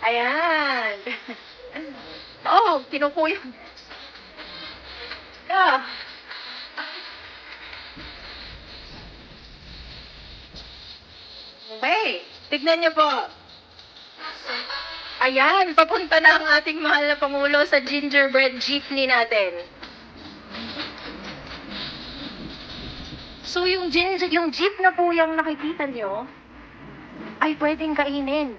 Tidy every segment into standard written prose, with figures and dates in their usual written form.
Ayan. Oh, kinukuya. Yeah. Okay, tignan niyo po. Ayan, papunta na ang ating mahal na Pangulo sa gingerbread jeepney natin. So, yung jeep na po yung nakikita niyo, ay pwedeng kainin.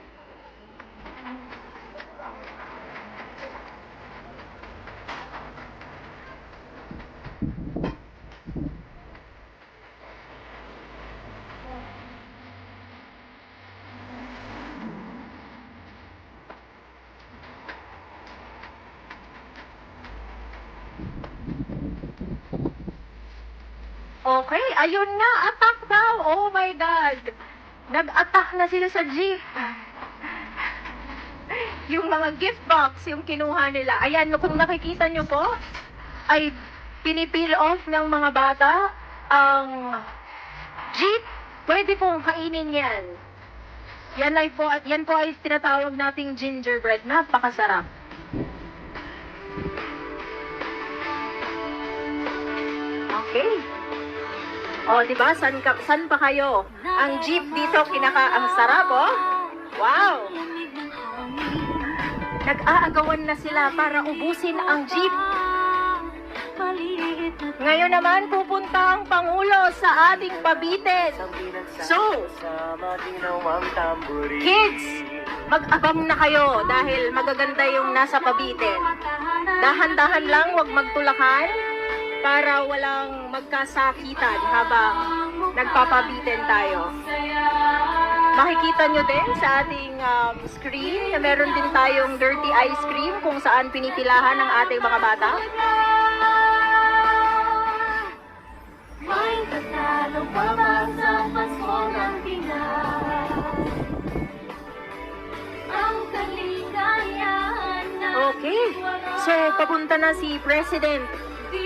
Okay, ayun na, attack daw. Oh my God. Nag-attack na sila sa jeep. Yung mga gift box, yung kinuha nila. Ayan, kung nakikita nyo po, ay pinipeel off ng mga bata ang jeep. Pwede pong kainin yan. Yan po ay tinatawag nating gingerbread. Napakasarap. Okay. O, diba? San pa kayo? Ang jeep dito, ang sarap, oh. Wow! Nag-aagawan na sila para ubusin ang jeep. Ngayon naman, pupunta ang Pangulo sa ating pabitin. So, kids, mag-abang na kayo dahil magaganda yung nasa pabitin. Dahan-dahan lang, huwag magtulakan para walang magkasakitan habang nagpapabitin tayo. Makikita nyo din sa ating screen na meron din tayong dirty ice cream kung saan pinipilahan ng ating mga bata. May tatalo pa ba sa Pasko ng Pinas? Ang kaligayahan na Okay, so papunta na si President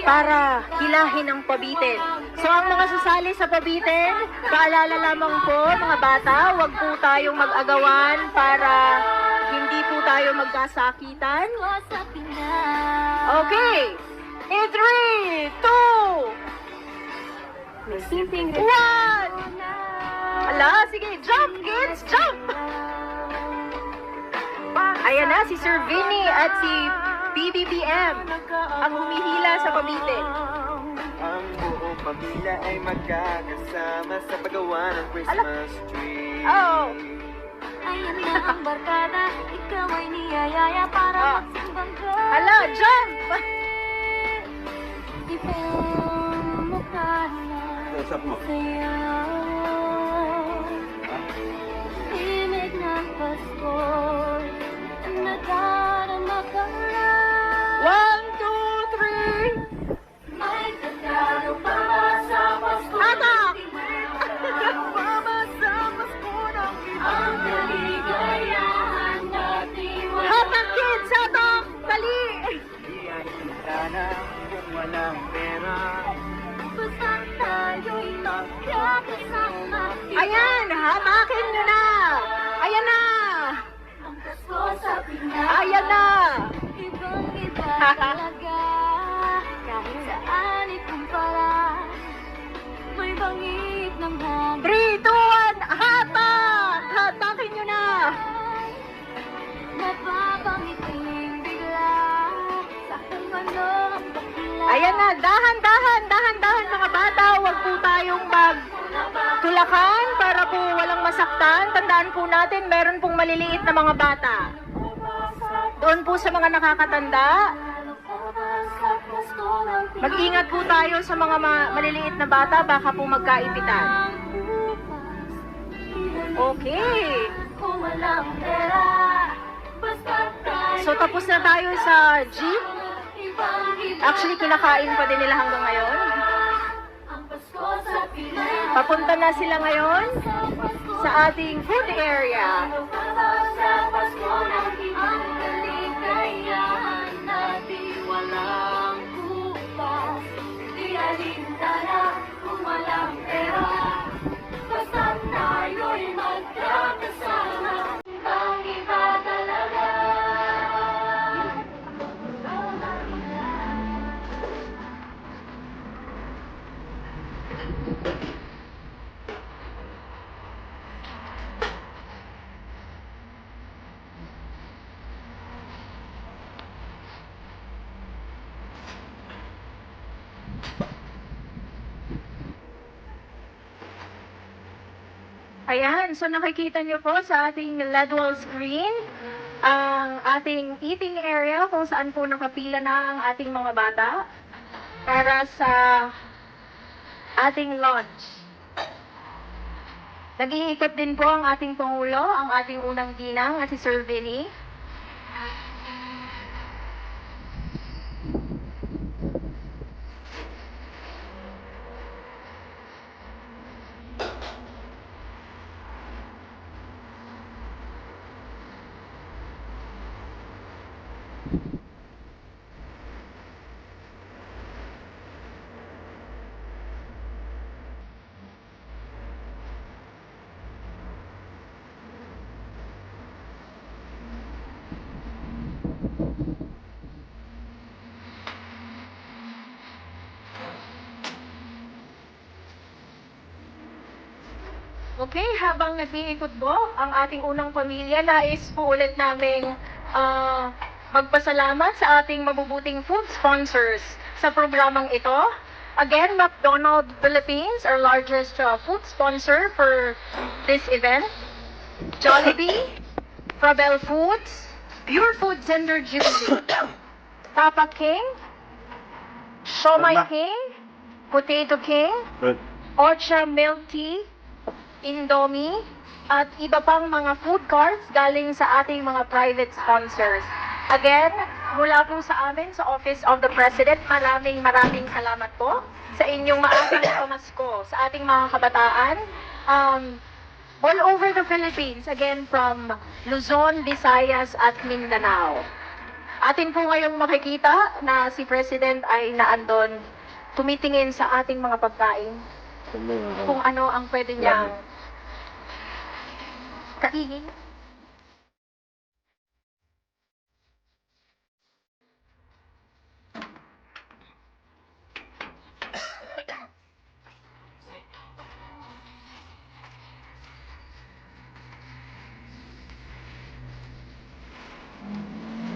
para hilahin ang pabitin. So ang mga sasali sa pabitin, paalala lamang po mga bata, huwag po tayong mag-agawan para hindi po tayo magkasakitan. sa Pinas. Okay, in 3, 2, 1! Ala, sige, jump kids, jump! Ayan na si Sir Vinny at si BBBM ang humihila sa pabitin. Ang buong pamilya ay magkakasama sa paggawa ng Christmas tree. Oh! Ayan na ang barkada, ikaw ay niyayaya para magsimbang ka. Hala, jump! Ibang mukha na Usap mo. saya. Imig ng Pasko, nadarama ka na. 1, 2, 3! May tatalo pa ba sa Pasko? Hatak! Ang kaligayahan natin Hatak kids, hatak! Dali! Di ay sana kung walang pera. basta tayo'y magkakasama. Ayan, hatakin nyo na! Ayan na! Ang Pasko sa Pinas. Ayan na! Ibang-iba talaga. Kahit saan ikumpara, may bangit ng hangin. 3, 2, 1, hatak! Hatakin nyo na! Napapangiting bigla sa kung ano ang bakla. Ayan na, dahan-dahan mga bata, huwag po tayong magtulakan para po walang masaktan. Tandaan po natin, meron pong maliliit na mga bata. Doon po sa mga nakakatanda, mag-ingat po tayo sa mga maliliit na bata, baka po magkaipitan. Okay. Kung walang pera, basta tayo. So tapos na tayo sa jeep. Actually, kinakain pa din nila hanggang ngayon. Ang Pasko sa Pinas. Papunta na sila ngayon sa ating food area. Sa Pasko ng Pinas. Ang kaligayahan natin walang kupas. Di alintana kung walang pera. Basta tayo'y magkakasama. Ibang iba talaga. Ayan, so nakikita niyo po sa ating LED wall screen ang ating eating area kung saan po nakapila na ang ating mga bata para sa ating lunch. Nag-iikot din po ang ating Pangulo, ang ating unang ginang at si Sir Vinny. Okay, habang nag-iikot po ang ating unang pamilya, nais po ulit naming magpasalamat sa ating mabubuting food sponsors sa programang ito. Again, McDonald's Philippines, our largest food sponsor for this event. Jollibee, Frabel Foods, Pure Food Center Juicy, Papa King, Shomai King, Potato King, Ocha Milk Tea, Indomie, at iba pang mga food carts galing sa ating mga private sponsors. Again, mula po sa amin sa Office of the President, maraming salamat po sa inyong maagang pamasko sa ating mga kabataan. All over the Philippines, again from Luzon, Visayas, at Mindanao. Atin po ngayong makikita na si President ay naandon tumitingin sa ating mga pagkain kung ano ang pwede niyang kainin.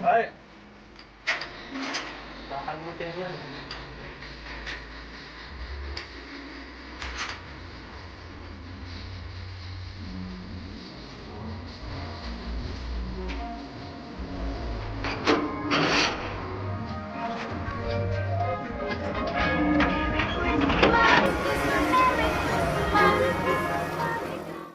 Ay! Baka mo yan.